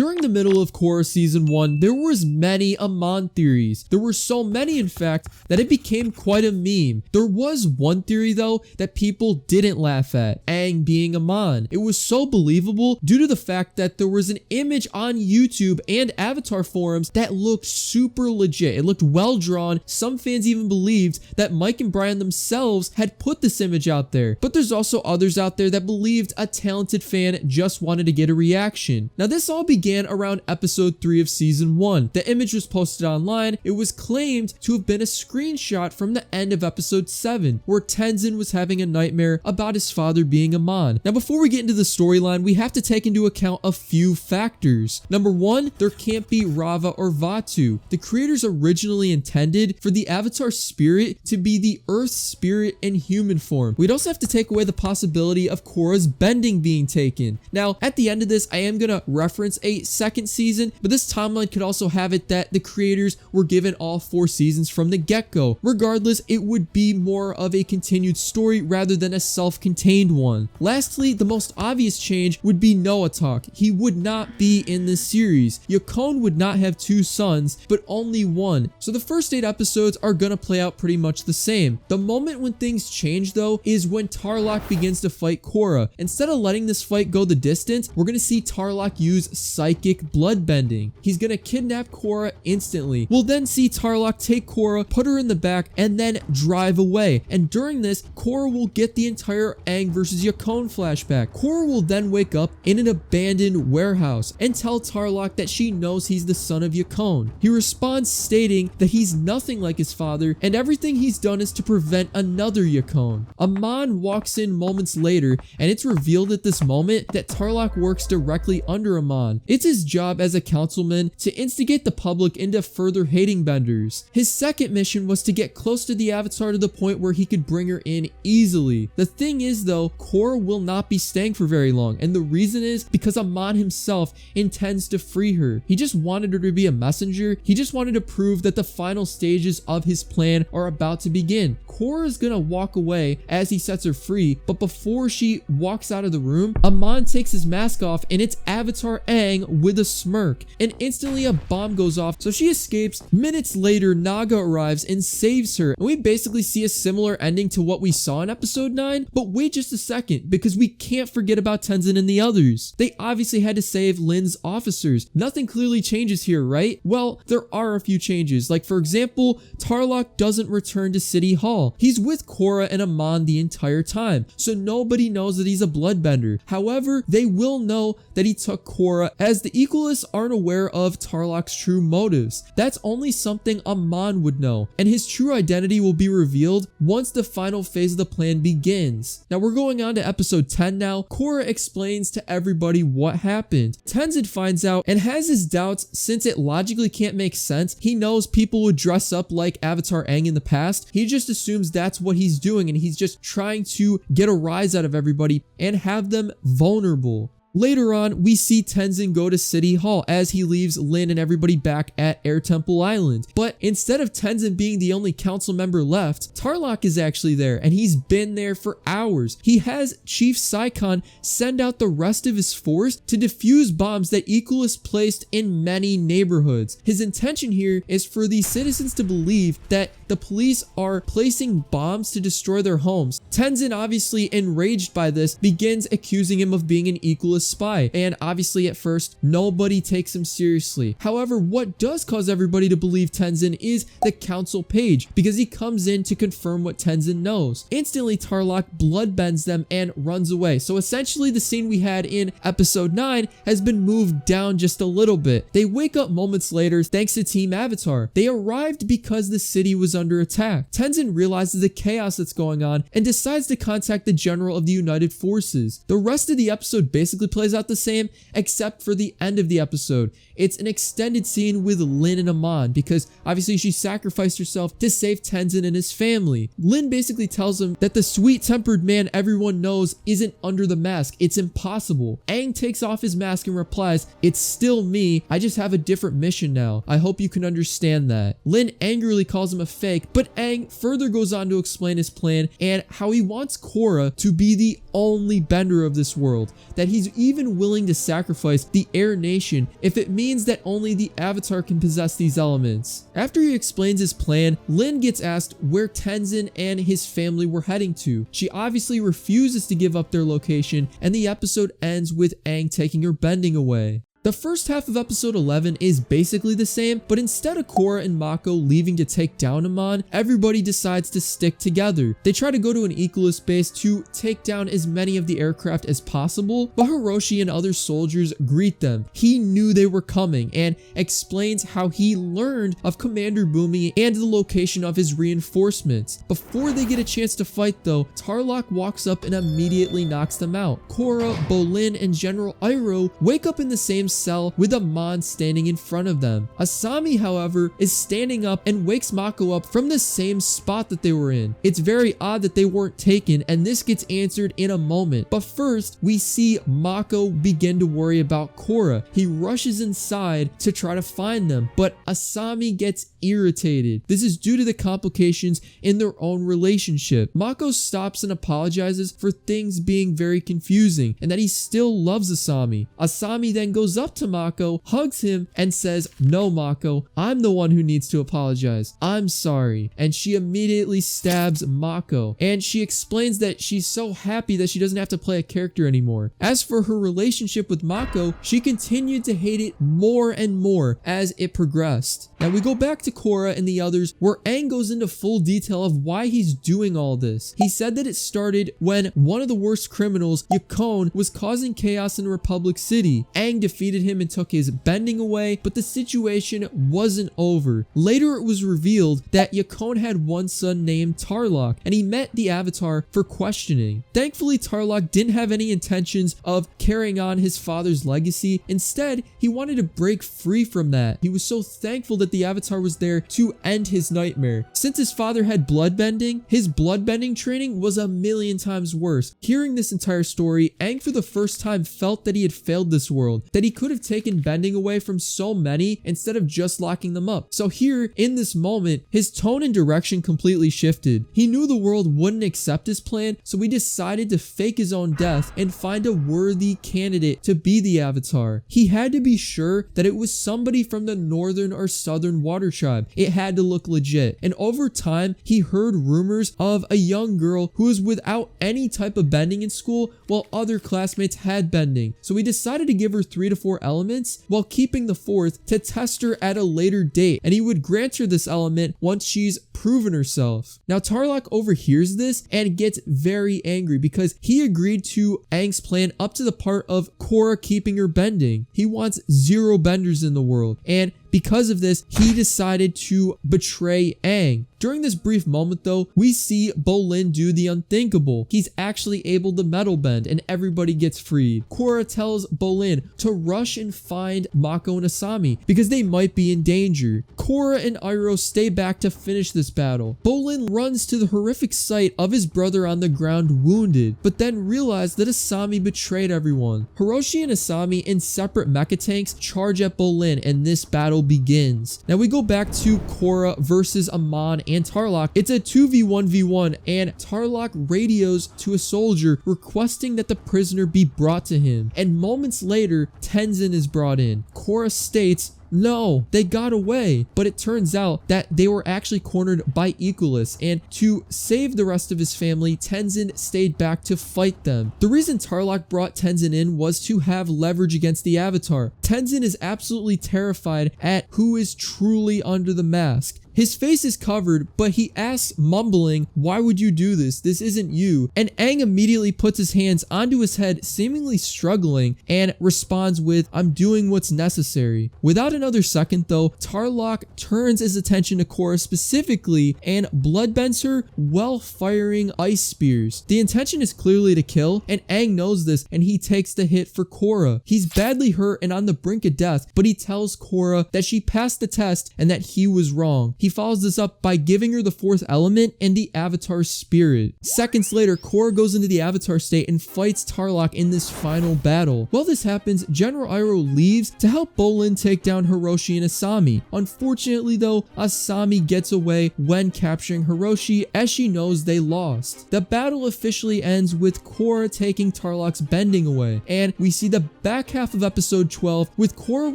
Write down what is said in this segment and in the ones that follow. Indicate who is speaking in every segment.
Speaker 1: During the middle of Korra season 1, there was many Amon theories. There were so many, in fact, that it became quite a meme. There was one theory though that people didn't laugh at, Aang being Amon. It was so believable due to the fact that there was an image on YouTube and Avatar forums that looked super legit. It looked well drawn. Some fans even believed that Mike and Brian themselves had put this image out there. But there's also others out there that believed a talented fan just wanted to get a reaction. Now this all began around episode 3 of season 1. The image was posted online. It was claimed to have been a screenshot from the end of episode 7, where Tenzin was having a nightmare about his father being Amon. Now before we get into the storyline, we have to take into account a few factors. Number 1, there can't be Rava or Vatu. The creators originally intended for the Avatar spirit to be the Earth spirit in human form. We'd also have to take away the possibility of Korra's bending being taken. Now at the end of this, I am gonna reference a second season, but this timeline could also have it that the creators were given all 4 seasons from the get-go. Regardless, it would be more of a continued story rather than a self-contained one. Lastly, the most obvious change would be Noah talk. He would not be in this series. Yakone would not have 2 sons, but only 1. So the first 8 episodes are gonna play out pretty much the same. The moment when things change though is when Tarrlok begins to fight Korra. Instead of letting this fight go the distance, we're gonna see Tarrlok use psychic bloodbending. He's gonna kidnap Korra instantly. We'll then see Tarrlok take Korra, put her in the back, and then drive away. And during this, Korra will get the entire Aang versus Yakone flashback. Korra will then wake up in an abandoned warehouse and tell Tarrlok that she knows he's the son of Yakone. He responds stating that he's nothing like his father and everything he's done is to prevent another Yakone. Amon walks in moments later and it's revealed at this moment that Tarrlok works directly under Amon. It's his job as a councilman to instigate the public into further hating benders. His second mission was to get close to the Avatar to the point where he could bring her in easily. The thing is though, Korra will not be staying for very long, and the reason is because Amon himself intends to free her. He just wanted her to be a messenger. He just wanted to prove that the final stages of his plan are about to begin. Korra is gonna walk away as he sets her free, but before she walks out of the room, Amon takes his mask off and it's Avatar Aang with a smirk, and instantly a bomb goes off, so she escapes. Minutes later, Naga arrives and saves her, and we basically see a similar ending to what we saw in episode 9, but wait just a second, because we can't forget about Tenzin and the others. They obviously had to save Lin's officers. Nothing clearly changes here, right? Well, there are a few changes, like for example, Tarrlok doesn't return to City Hall. He's with Korra and Amon the entire time, so nobody knows that he's a bloodbender. However, they will know that he took Korra, as the Equalists aren't aware of Tarrlok's true motives. That's only something Amon would know, and his true identity will be revealed once the final phase of the plan begins. Now we're going on to episode 10 now. Korra explains to everybody what happened. Tenzin finds out and has his doubts since it logically can't make sense. He knows people would dress up like Avatar Aang in the past. He just assumes that's what he's doing, and he's just trying to get a rise out of everybody and have them vulnerable. Later on, we see Tenzin go to City Hall as he leaves Lin and everybody back at Air Temple Island. But instead of Tenzin being the only council member left, Tarrlok is actually there, and he's been there for hours. He has Chief Saikon send out the rest of his force to defuse bombs that Equalists placed in many neighborhoods. His intention here is for the citizens to believe that the police are placing bombs to destroy their homes. Tenzin, obviously enraged by this, begins accusing him of being an Equalist spy, and obviously at first nobody takes him seriously. However, what does cause everybody to believe Tenzin is the council page, because he comes in to confirm what Tenzin knows. Instantly, Tarrlok bloodbends them and runs away. So essentially the scene we had in episode 9 has been moved down just a little bit. They wake up moments later thanks to Team Avatar. They arrived because the city was under attack. Tenzin realizes the chaos that's going on and decides to contact the general of the United Forces. The rest of the episode basically plays out the same, except for the end of the episode. It's an extended scene with Lin and Amon, because obviously she sacrificed herself to save Tenzin and his family. Lin basically tells him that the sweet-tempered man everyone knows isn't under the mask. It's impossible. Aang takes off his mask and replies, "It's still me. I just have a different mission now. I hope you can understand that." Lin angrily calls him a fake, but Aang further goes on to explain his plan and how he wants Korra to be the only bender of this world, that he's even willing to sacrifice the Air Nation if it means that only the Avatar can possess these elements. After he explains his plan, Lin gets asked where Tenzin and his family were heading to. She obviously refuses to give up their location, and the episode ends with Aang taking her bending away. The first half of episode 11 is basically the same, but instead of Korra and Mako leaving to take down Amon, everybody decides to stick together. They try to go to an Equalist base to take down as many of the aircraft as possible, but Hiroshi and other soldiers greet them. He knew they were coming and explains how he learned of Commander Bumi and the location of his reinforcements. Before they get a chance to fight though, Tarrlok walks up and immediately knocks them out. Korra, Bolin, and General Iroh wake up in the same cell with Amon standing in front of them. Asami, however, is standing up and wakes Mako up from the same spot that they were in. It's very odd that they weren't taken, and this gets answered in a moment. But first, we see Mako begin to worry about Korra. He rushes inside to try to find them, but Asami gets irritated. This is due to the complications in their own relationship. Mako stops and apologizes for things being very confusing and that he still loves Asami. Asami then goes up to Mako, hugs him, and says, "No, Mako, I'm the one who needs to apologize. I'm sorry." And she immediately stabs Mako, and she explains that she's so happy that she doesn't have to play a character anymore. As for her relationship with Mako, she continued to hate it more and more as it progressed. Now we go back to Korra and the others, where Aang goes into full detail of why he's doing all this. He said that it started when one of the worst criminals, Yakone, was causing chaos in Republic City. Aang defeated him and took his bending away, but the situation wasn't over. Later it was revealed that Yakone had one son named Tarrlok, and he met the Avatar for questioning. Thankfully, Tarrlok didn't have any intentions of carrying on his father's legacy. Instead, he wanted to break free from that. He was so thankful that the Avatar was there to end his nightmare. Since his father had bloodbending, his bloodbending training was a million times worse. Hearing this entire story, Aang for the first time felt that he had failed this world, that he could have taken bending away from so many instead of just locking them up. So here, in this moment, his tone and direction completely shifted. He knew the world wouldn't accept his plan, so he decided to fake his own death and find a worthy candidate to be the Avatar. He had to be sure that it was somebody from the northern or southern water tribe. It had to look legit. And over time, he heard rumors of a young girl who was without any type of bending in school while other classmates had bending. So he decided to give her 3 to 4 elements while keeping the 4th to test her at a later date, and he would grant her this element once she's proven herself. Now Tarrlok overhears this and gets very angry because he agreed to Aang's plan up to the part of Korra keeping her bending. He wants 0 benders in the world, and because of this, he decided to betray Aang. During this brief moment though, we see Bolin do the unthinkable. He's actually able to metal bend and everybody gets freed. Korra tells Bolin to rush and find Mako and Asami because they might be in danger. Korra and Iroh stay back to finish this battle. Bolin runs to the horrific sight of his brother on the ground wounded, but then realized that Asami betrayed everyone. Hiroshi and Asami in separate mecha tanks charge at Bolin, and this battle begins. Now we go back to Korra versus Amon and Tarrlok. It's a 2v1v1, and Tarrlok radios to a soldier requesting that the prisoner be brought to him, and moments later Tenzin is brought in. Korra states, "No, they got away," but it turns out that they were actually cornered by Equalists, and to save the rest of his family, Tenzin stayed back to fight them. The reason Tarrlok brought Tenzin in was to have leverage against the Avatar. Tenzin is absolutely terrified at who is truly under the mask. His face is covered, but he asks, mumbling, "Why would you do this? This isn't you." And Aang immediately puts his hands onto his head, seemingly struggling, and responds with, "I'm doing what's necessary." Without another second though, Tarrlok turns his attention to Korra specifically and bloodbends her while firing ice spears. The intention is clearly to kill, and Aang knows this, and he takes the hit for Korra. He's badly hurt and on the brink of death, but he tells Korra that she passed the test and that he was wrong. He follows this up by giving her the 4th element and the Avatar spirit. Seconds later, Korra goes into the Avatar state and fights Tarrlok in this final battle. While this happens, General Iroh leaves to help Bolin take down Hiroshi and Asami. Unfortunately though, Asami gets away when capturing Hiroshi as she knows they lost. The battle officially ends with Korra taking Tarrlok's bending away, and we see the back half of episode 12 with Korra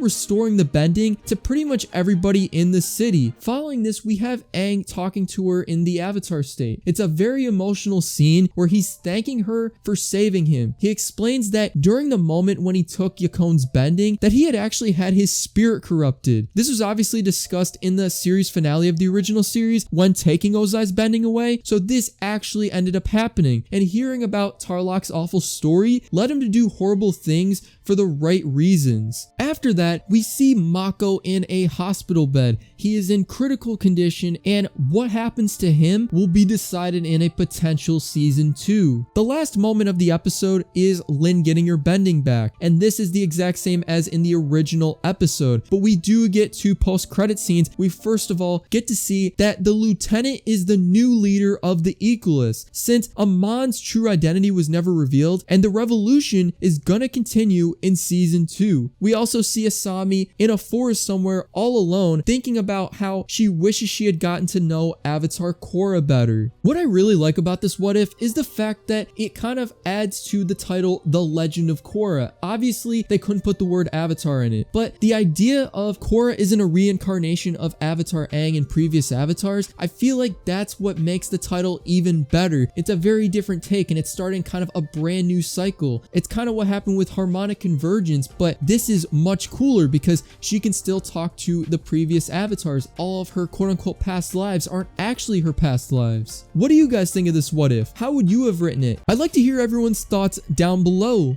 Speaker 1: restoring the bending to pretty much everybody in the city. Following this, we have Aang talking to her in the Avatar state. It's a very emotional scene where he's thanking her for saving him. He explains that during the moment when he took Yakon's bending, that he had actually had his spirit corrupted. This was obviously discussed in the series finale of the original series when taking Ozai's bending away, so this actually ended up happening, and hearing about Tarrlok's awful story led him to do horrible things for the right reasons. After that, we see Mako in a hospital bed. He is in critical condition, and what happens to him will be decided in a potential season 2. The last moment of the episode is Lin getting her bending back, and this is the exact same as in the original episode, but we do get 2 post-credit scenes. We first of all get to see that the lieutenant is the new leader of the Equalists, since Amon's true identity was never revealed, and the revolution is gonna continue in season 2. We also see Asami in a forest somewhere all alone, thinking about how she wishes she had gotten to know Avatar Korra better. What I really like about this what if is the fact that it kind of adds to the title The Legend of Korra. Obviously they couldn't put the word Avatar in it, but the idea of Korra isn't a reincarnation of Avatar Aang in previous avatars. I feel like that's what makes the title even better. It's a very different take, and it's starting kind of a brand new cycle. It's kind of what happened with Harmonic Convergence, but this is much cooler because she can still talk to the previous avatars. All of her quote-unquote past lives aren't actually her past lives. What do you guys think of this what if? How would you have written it? I'd like to hear everyone's thoughts down below.